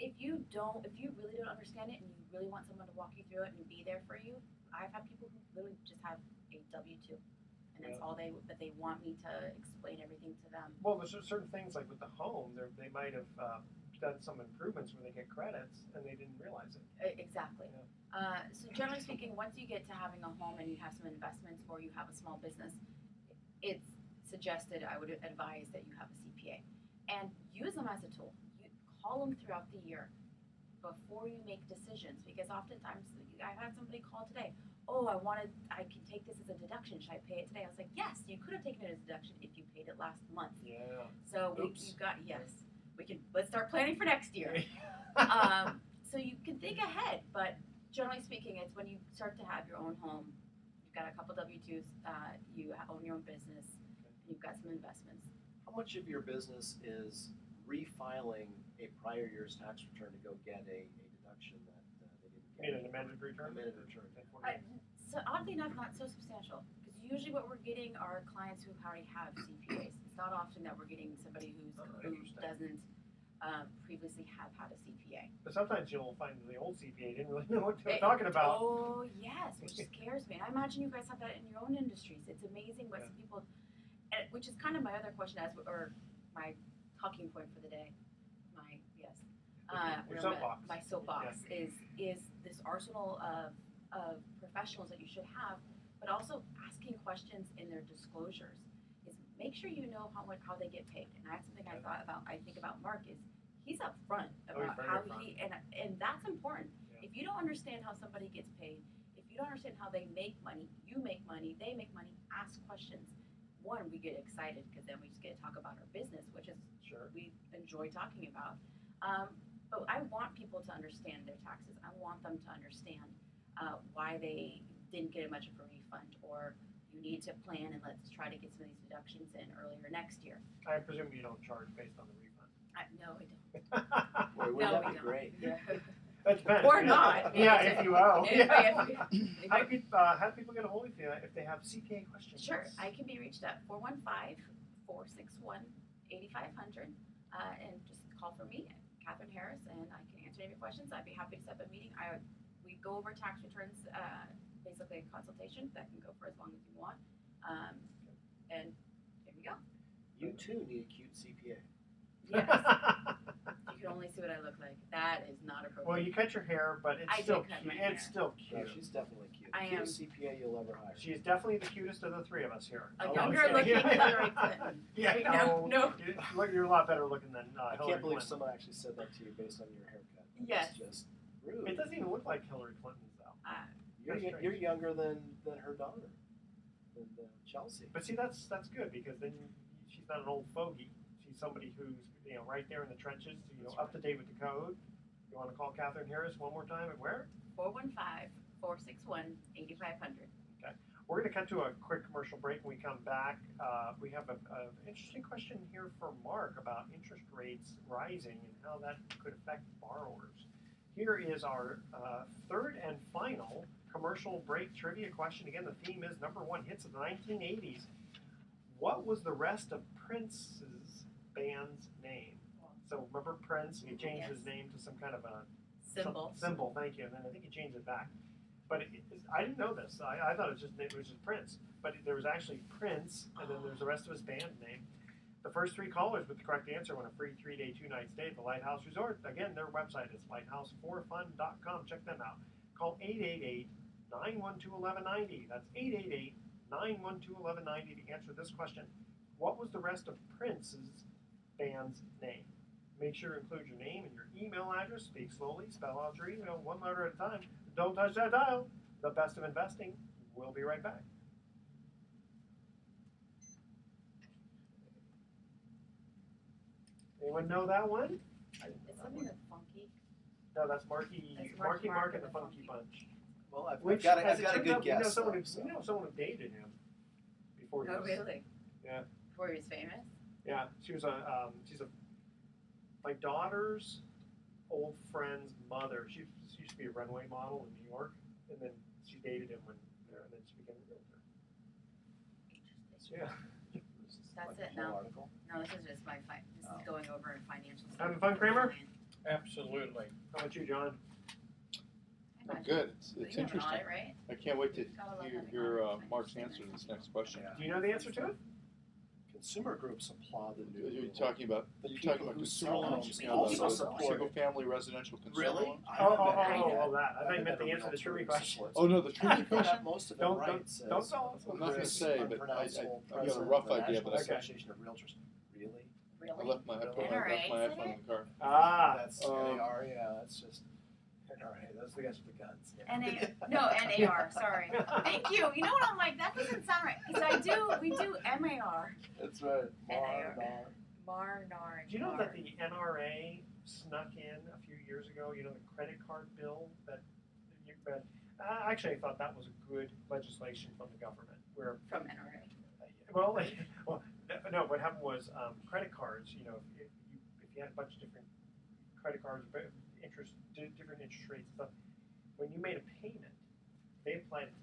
If you really don't understand it and you really want someone to walk you through it and be there for you, I've had people who literally just have a W-2. And that's all they want me to explain everything to them. Well, there's certain things like with the home, they might have done some improvements where they get credits and they didn't realize it. Exactly. Yeah. So generally speaking, once you get to having a home and you have some investments or you have a small business, it's suggested, I would advise that you have a CPA and use them as a tool. You call them throughout the year before you make decisions, because oftentimes I had somebody call today. Oh, I can take this as a deduction. Should I pay it today? I was like, yes, you could have taken it as a deduction if you paid it last month. Yeah. So let's start planning for next year. So you can think ahead, but generally speaking, it's when you start to have your own home, you've got a couple W-2s, you own your own business, and you've got some investments. How much of your business is refiling a prior year's tax return to go get a deduction that they didn't get? You mean an amended return? Amended return. So oddly enough, not so substantial, because usually what we're getting are clients who already have CPAs. It's not often that we're getting somebody who doesn't previously have had a CPA. But sometimes you'll find the old CPA didn't really know what they were talking about. Oh yes, which scares me. And I imagine you guys have that in your own industries. It's amazing what some people, which is kind of my other question, or my talking point for the day. Your soapbox. My soapbox is this arsenal of professionals that you should have, but also asking questions in their disclosures. Is make sure you know how they get paid. And that's something I think about Mark is he's upfront about how and that's important. Yeah. If you don't understand how somebody gets paid, if you don't understand how they make money, you make money, they make money, ask questions. One, we get excited because then we just get to talk about our business, which is we enjoy talking about. But I want people to understand their taxes. I want them to understand why they didn't get much of a refund, or you need to plan and let's try to get some of these deductions in earlier next year. I presume you don't charge based on the refund. No, I don't. Boy, wouldn't that be great? Yeah. That depends. Or not. Yeah, if you owe. How do people get a hold of you if they have CPA questions? Sure, I can be reached at 415-461-8500, and just call for me, Kathryn Harris, and I can answer any questions. I'd be happy to set up a meeting. We go over tax returns, basically a consultation that can go for as long as you want, and there we go. You too need a cute CPA. Yes. You can only see what I look like. That is not appropriate. Well, you cut your hair, but it's I still did cut cute. my hair. It's still No, cute. she's definitely cute. I am. Cutest CPA you'll ever hire. She's definitely the cutest of the three of us here. A No, I'm younger just kidding. looking Hillary Clinton. Yeah, No, no. You're a lot better looking than I Hillary can't believe Clinton. someone actually said that to you based on your haircut. Yes. It's just rude. It doesn't even look like Hillary Clinton's though. You're, That's you're younger than her daughter, than Chelsea. But see, that's good because then she's not an old fogey. She's somebody who's right there in the trenches, up to date with the code. You want to call Kathryn Harris one more time at where? 415-461-8500. Okay. We're going to cut to a quick commercial break. When we come back, we have an interesting question here for Mark about interest rates rising and how that could affect borrowers. Here is our third and final commercial break trivia question. Again, the theme is number one hits of the 1980s. What was the rest of Prince's band's name? So remember Prince? He changed his name to some kind of a symbol. Thank you. And then I think he changed it back. But I didn't know this. I thought it was just Prince. But there was actually Prince, and then there's the rest of his band name. The first three callers with the correct answer won a free 3-day, 2-night stay at the Lighthouse Resort. Again, their website is lighthouse4fun.com. Check them out. Call 888-912-1190. That's 888-912-1190 to answer this question. What was the rest of Prince's band's name? Make sure to include your name and your email address. Speak slowly, spell out your email one letter at a time. Don't touch that dial. The best of investing. We'll be right back. Anyone know that one? Is something that's funky? No, that's Marky Marky Mark and the Funky Bunch. Well, I've Which, got as it a turns good out, guess. We know someone though, who dated him before he Oh, was. really? Yeah. Before he was famous? Yeah, she's my daughter's old friend's mother. She used to be a runway model in New York, and then she dated him and then she became a realtor. Yeah. That's like it a whole now. article. No, this is just this is going over in financial stuff. Having fun, Kramer? Absolutely. How about you, John? I'm good. It's You have an interesting. audit, right? I can't wait to Gotta love having hear audit Mark's financial answer to this next question. Do you know the answer to it? Consumer groups applaud the new You're rule. talking about The you're talking people about who consumer sell loans, them you know, also the support single it. family residential consumer Really? loans. I haven't met that. I haven't thought you meant met the a answer to the trivia realtor who question. supports Oh no, the it. trivia I've question. got most of it Don't- right. don't- It says, don't tell us. I'm not going to say, but unpronounceable I got a president rough of the idea, but National I Association of Realtors. Really? I Really? left my I put NRA my said iPhone in the car. Ah, That's Um, NAR, yeah, that's just NRA. Those are the guys with the guns. NAR, sorry. Thank you. You know what, I'm like, that doesn't sound right. Because we do MAR. That's right. NAR. NAR. do you know that the NRA snuck in a few years ago? You know, the credit card bill that you read. Actually, I thought that was a good legislation from the government. Where From NRA. well, no, what happened was credit cards. You know, if you had a bunch of different credit cards, different interest rates and stuff. When you made a payment, they applied it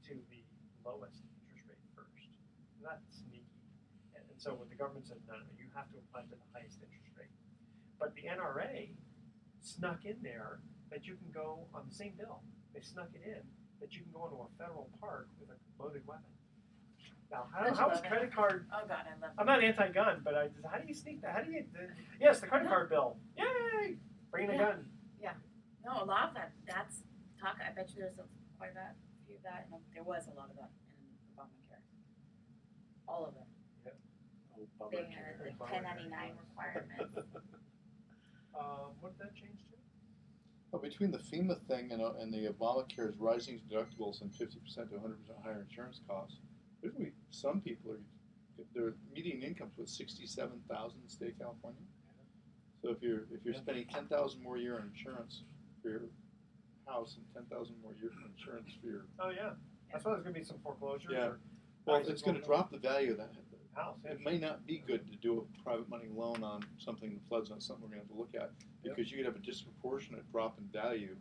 to the lowest interest rate first. And that's sneaky. And so what the government said, no, you have to apply to the highest interest rate. But the NRA snuck in there that you can go on the same bill. They snuck it in that you can go into a federal park with a loaded weapon. Now, how is credit card? Oh, God, I love I'm not anti-gun, but how do you sneak that? How do you? Yes, the credit card bill. Yay! Bringing a gun. No, a lot of that's talk. I bet you there's quite a few of that. No, there was a lot of that in Obamacare. All of it. Oh, They bummer. had the 1099 requirements. What did that change to? Well, between the FEMA thing and the Obamacare's rising deductibles and 50% to 100% higher insurance costs, there's going to be some people their median income was $67,000 in the state of California. So if you're spending $10,000 more a year on insurance for your house and $10,000 more a year for insurance for your Oh yeah, that's why there's going to be some foreclosures. Yeah. Or well, prices it's going to going drop the value of that. house. Yeah. It may not be good to do a private money loan on something in the flood zone, something we're going to have to look at, because you could have a disproportionate drop in value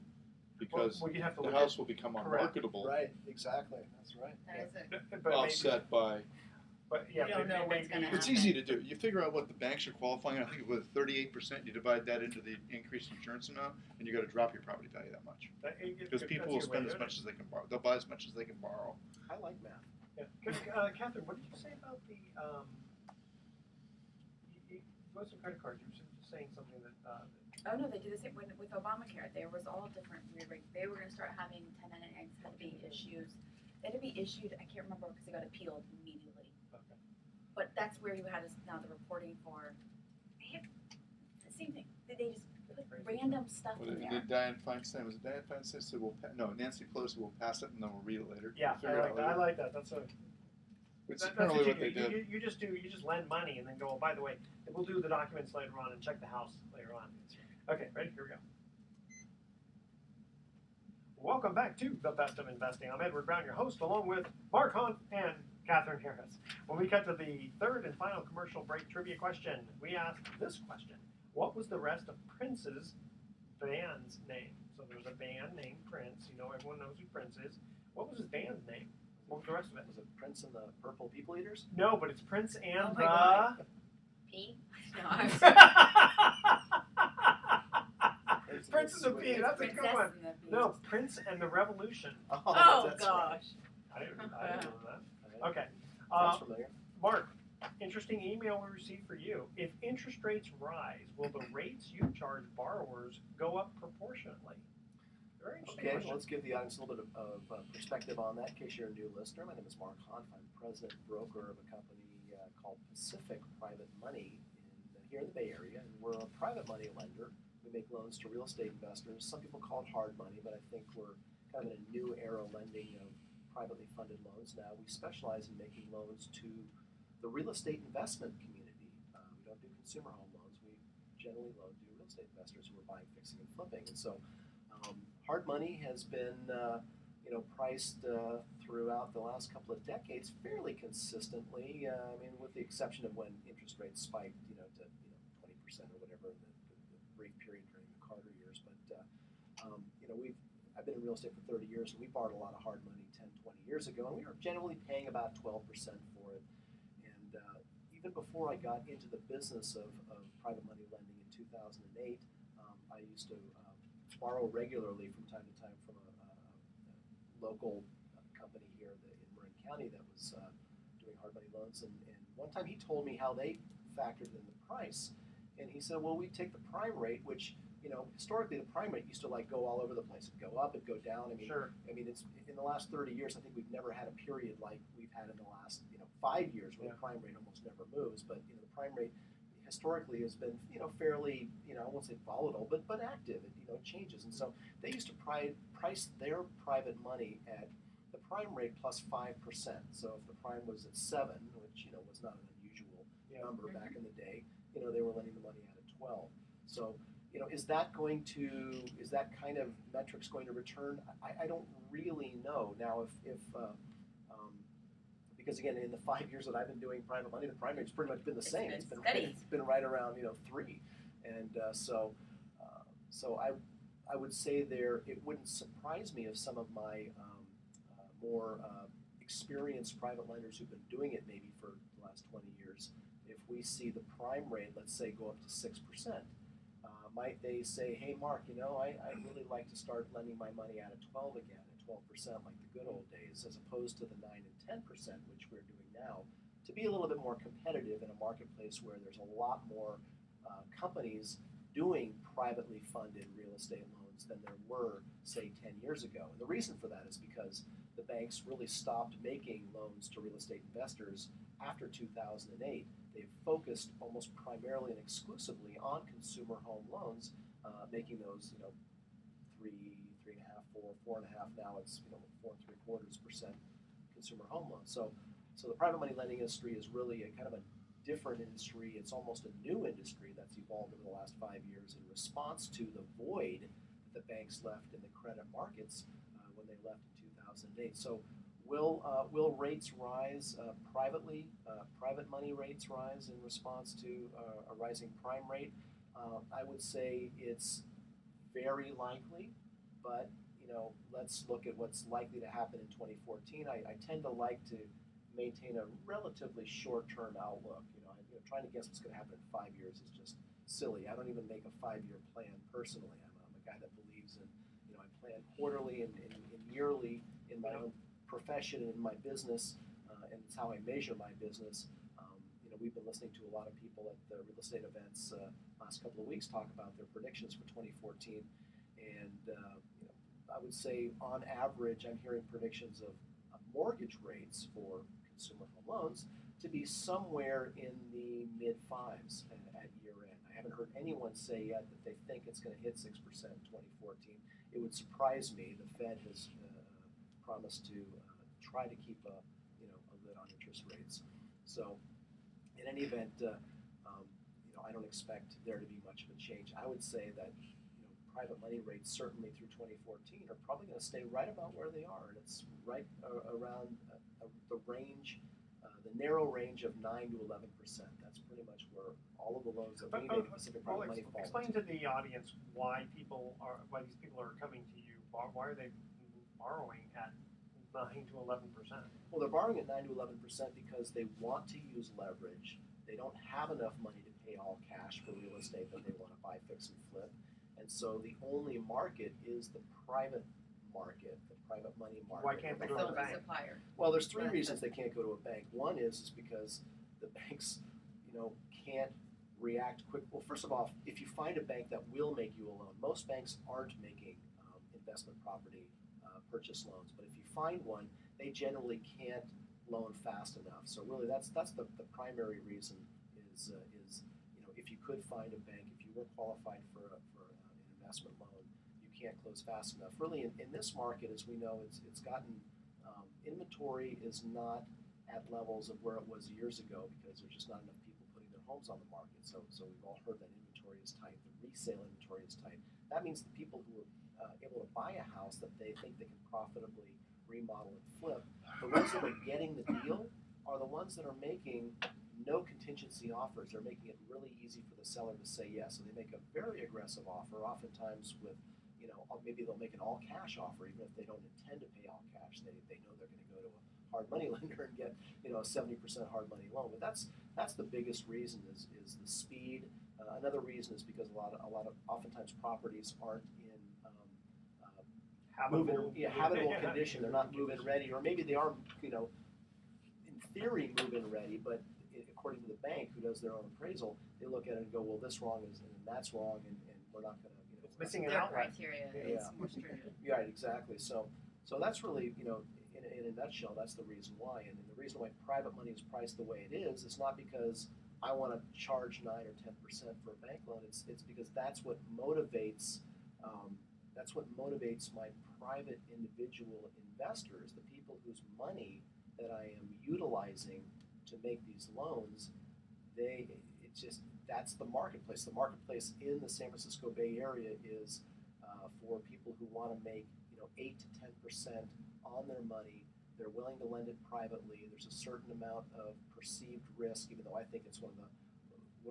because Well, you have to the look house will become unmarketable, Right, exactly. That's right. That is it. at, but offset by. But yeah, You don't know what's gonna It's easy to do. You figure out what the banks are qualifying. I think it was 38%. You divide that into the increased insurance amount, and you got to drop your property value that much. Because people will spend as much as they can borrow. They'll buy as much as they can borrow. I like math. Yeah. Kathryn, what did you say about the? You had some credit cards. You were just saying something that. Oh no, they do the same with Obamacare. There was all different. They were going to start having 1099s had to be issued. They had to be issued. I can't remember because they got appealed immediately. Okay. But that's where you had now the reporting for. They have the same thing. They just put random stuff in there. Did Dianne Feinstein? Was it Dianne Feinstein said Nancy Pelosi will pass it and then we'll read it later. Yeah, I like that. That's a. It's apparently what they do. did. You just lend money and then go. Oh, by the way, we'll do the documents later on and check the house later on. Okay, ready? Here we go. Welcome back to The Best of Investing. I'm Edward Brown, your host, along with Mark Hunt and Kathryn Harris. When we cut to the third and final commercial break trivia question, we asked this question. What was the rest of Prince's band's name? So there's a band named Prince. You know, everyone knows who Prince is. What was his band's name? What was the rest of it? Was it Prince and the Purple People Eaters? No, but it's Prince and Oh my God. P? No, I was Prince and the P. That's a good one. and the P. No, Prince and the Revolution. Oh that's gosh. I didn't know that. Right. Okay. Sounds familiar. Mark, interesting email we received for you. If interest rates rise, will the rates you charge borrowers go up proportionately? Very interesting Okay, question. well, let's give the audience a little bit of perspective on that in case you're a new listener. My name is Mark Hunt. I'm president and broker of a company called Pacific Private Money here in the Bay Area, and we're a private money lender. We make loans to real estate investors. Some people call it hard money, but I think we're kind of in a new era lending of privately funded loans now. We specialize in making loans to the real estate investment community. We don't do consumer home loans. We generally loan to real estate investors who are buying, fixing, and flipping. And so hard money has been priced throughout the last couple of decades fairly consistently. I mean, with the exception of when interest rates spiked, to 20% or whatever in the brief period during the Carter years. But I've been in real estate for 30 years, and we borrowed a lot of hard money 10, 20 years ago, and we were generally paying about 12% for it. And even before I got into the business of private money lending in 2008, I used to borrow regularly from time to time from a local company here in Marin County that was doing hard money loans. And one time he told me how they factored in the price. And he said, well, we take the prime rate, which, historically the prime rate used to go all over the place. It'd go up, it'd go down. Sure. It's in the last 30 years, I think we've never had a period like we've had in the last, 5 years where the prime rate almost never moves. But, the prime rate historically has been, fairly, I won't say volatile, but active. It changes. And so they used to price their private money at the prime rate plus 5%. So if the prime was at 7, which, was not an unusual number back in the day, they were lending the money out at 12. So, is that kind of metrics going to return? I don't really know. Now, if because again, in the 5 years that I've been doing private money, the prime rate's pretty much been the same. It's been right around 3, and so I would say it wouldn't surprise me if some of my more experienced private lenders who've been doing it maybe for the last 20 years, if we see the prime rate, let's say, go up to 6%, might they say, hey, Mark, I'd really like to start lending my money out at 12 again, at 12% like the good old days, as opposed to the 9 and 10%, which we're doing now, to be a little bit more competitive in a marketplace where there's a lot more companies doing privately funded real estate loans than there were, say, 10 years ago. And the reason for that is because the banks really stopped making loans to real estate investors after 2008. They've focused almost primarily and exclusively on consumer home loans, making those, 3, 3.5, 4, 4.5. Now it's 4.75% consumer home loans. So the private money lending industry is really a kind of a different industry. It's almost a new industry that's evolved over the last 5 years in response to the void that the banks left in the credit markets when they left in 2008. So will rates rise privately? Private money rates rise in response to a rising prime rate? I would say it's very likely, but let's look at what's likely to happen in 2014. I tend to like to maintain a relatively short-term outlook. Trying to guess what's going to happen in 5 years is just silly. I don't even make a 5-year plan personally. I'm a guy that believes in, I plan quarterly and yearly in my own profession and in my business, and it's how I measure my business. we've been listening to a lot of people at the real estate events last couple of weeks talk about their predictions for 2014, and I would say on average, I'm hearing predictions of mortgage rates for consumer home loans to be somewhere in the mid fives at year end. I haven't heard anyone say yet that they think it's going to hit 6% in 2014. It would surprise me. The Fed has promised to try to keep a lid on interest rates. So, in any event, I don't expect there to be much of a change. I would say that private money rates certainly through 2014 are probably going to stay right about where they are, and it's right around the range, the narrow range of 9 to 11%. That's pretty much where all of the loans that we make Pacific Private Money fall. Explain to the audience why these people are coming to you. Why are they borrowing at 9 to 11%? Well, they're borrowing at 9 to 11% because they want to use leverage. They don't have enough money to pay all cash for real estate that they want to buy, fix, and flip. And so the only market is the private market, the private money market. Why can't they go to the bank? Well, there's three reasons they can't go to a bank. One is because the banks, can't react quick. Well, first of all, if you find a bank that will make you a loan, most banks aren't making investment property purchase loans. But if you find one, they generally can't loan fast enough. So really, that's the primary reason is if you could find a bank, if you were qualified for an investment loan, you can't close fast enough. Really, in this market, as we know, it's gotten inventory is not at levels of where it was years ago because there's just not enough people putting their homes on the market. So we've all heard that inventory is tight. The resale inventory is tight. That means the people who are able to buy a house that they think they can profitably remodel and flip, the ones that are getting the deal are the ones that are making no contingency offers. They're making it really easy for the seller to say yes. So they make a very aggressive offer, oftentimes with, maybe they'll make an all cash offer, even if they don't intend to pay all cash. They know they're going to go to a hard money lender and get, a 70% hard money loan. But that's the biggest reason is the speed. Another reason is because a lot of oftentimes properties aren't in habitable condition. They're not move-in ready, or maybe they are, in theory move-in ready, but according to the bank who does their own appraisal, they look at it and go, well, this wrong and that's wrong, and we're not going to. It's missing an Their outlet. criteria is more stringent. Right, exactly. So that's really, in a nutshell, that's the reason why. And the reason why private money is priced the way it is not because I want to charge 9 or 10% for a bank loan. It's because that's what motivates my private individual investors, the people whose money that I am utilizing to make these loans. That's the marketplace. The marketplace in the San Francisco Bay Area is for people who want to make 8 to 10% on their money. They're willing to lend it privately. There's a certain amount of perceived risk, even though I think it's one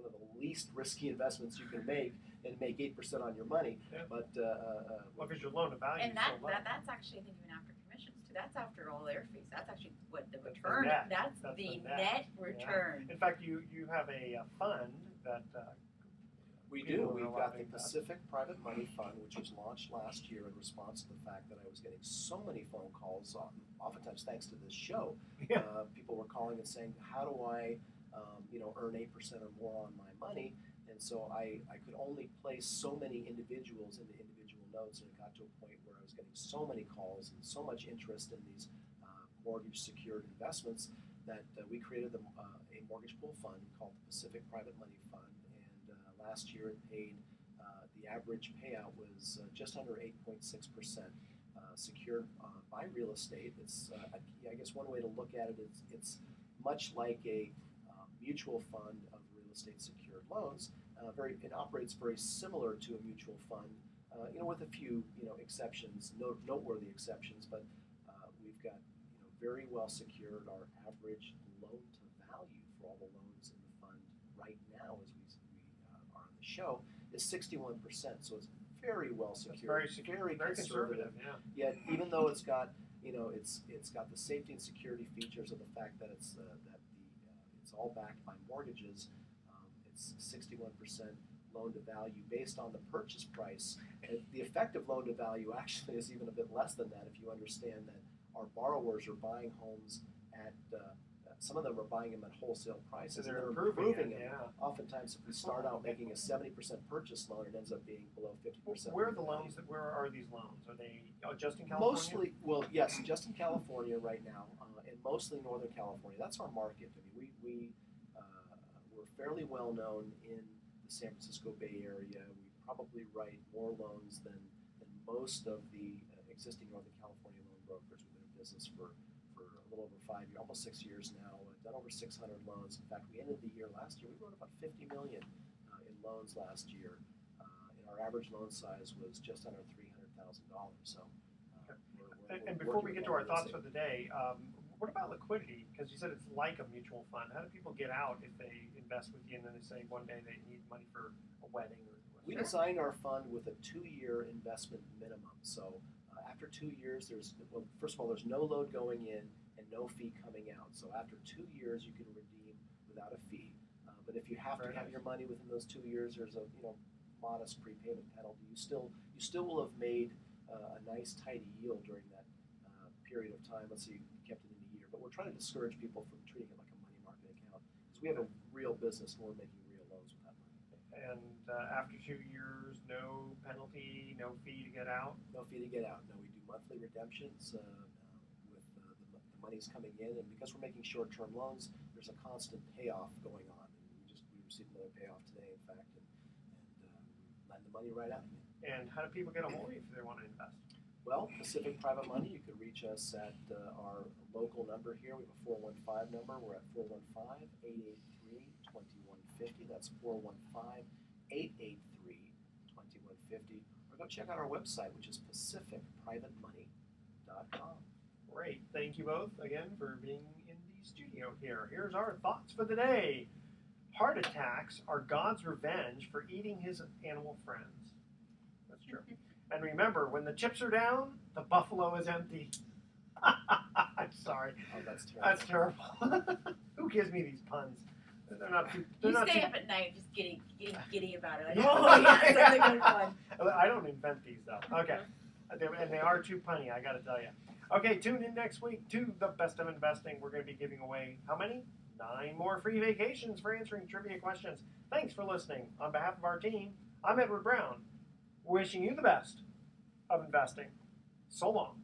of the least risky investments you can make, and make 8% on your money. Yeah. But because your loan to value And is so low. that's actually, I think, even after commissions too. That's after all their fees. That's actually what the That's the return. net. That's That's the the net. net return. In fact, you have a fund that we people do. We've are got the loving that. Pacific Private Money Fund, which was launched last year in response to the fact that I was getting so many phone calls, oftentimes thanks to this show. Yeah. People were calling and saying, how do I earn 8% or more on my money? And so I could only place so many individuals into individual notes, and it got to a point where I was getting so many calls and so much interest in these mortgage secured investments that we created a mortgage pool fund called the Pacific Private Money Fund. And last year it paid, the average payout was just under 8.6%, secured by real estate. It's, I guess one way to look at it is it's much like a mutual fund of real estate secured loans. It operates very similar to a mutual fund, with a few exceptions, noteworthy exceptions, but we've got very well secured. Our average loan to value for all the loans in the fund right now, as we are on the show, is 61%. So it's very well secured. It's very conservative. Yeah. Yet even though it's got it's got the safety and security features of the fact that it's all backed by mortgages. It's 61% loan to value based on the purchase price. And the effective loan to value actually is even a bit less than that if you understand that our borrowers are buying homes at some of them are buying them at wholesale So prices. they're and improving them. it, yeah. Oftentimes, if we start out making a 70% purchase loan, it ends up being below 50%. Where are the loans? Where are these loans? Are they just in California? Mostly, well, yes, just in California right now, and mostly Northern California. That's our market. I mean, we're fairly well known in the San Francisco Bay Area. We probably write more loans than most of the existing Northern California loan brokers. We've been in business for a little over 5 years, almost 6 years now. Done over 600 loans. In fact, we ended the year last year. We wrote about $50 million in loans last year, and our average loan size was just under $300,000. So. And before we get to our thoughts for the day, what about liquidity? Because you said it's like a mutual fund. How do people get out if they invest with you and then they say one day they need money for a wedding? We designed our fund with a 2-year investment minimum. So after 2 years, first of all, there's no load going in and no fee coming out. So after 2 years, you can redeem without a fee. But if you have to have your money within those 2 years, there's a modest prepayment penalty. You still will have made a nice tidy yield during that period of time. Let's say you kept it in a year. But we're trying to discourage people from treating it like a money market account because we have a real business and we're making real loans with that money. And after 2 years, no penalty, no fee to get out? No fee to get out. No, we do monthly redemptions with the money's coming in. And because we're making short-term loans, there's a constant payoff going on. And we received another payoff today, in fact, and lend the money right out again. And how do people get a hold of you if they want to invest? Well, Pacific Private Money, you could reach us at our local number here. We have a 415 number. We're at 415-883-2150. That's 415-883-2150. Or go check out our website, which is pacificprivatemoney.com. Great. Thank you both again for being in the studio here. Here's our thoughts for the day. Heart attacks are God's revenge for eating his animal friends. That's true. And remember, when the chips are down, the buffalo is empty. I'm sorry. Oh, that's terrible. That's terrible. Who gives me these puns? They're not too. You stay up at night just getting giddy about it. Like, Yeah. oh yeah, that's a good one. I don't invent these though. Okay. And they are too punny, I got to tell you. Okay, tune in next week to the Best of Investing. We're going to be giving away how many? 9 more free vacations for answering trivia questions. Thanks for listening. On behalf of our team, I'm Edward Brown, wishing you the best of investing. So long.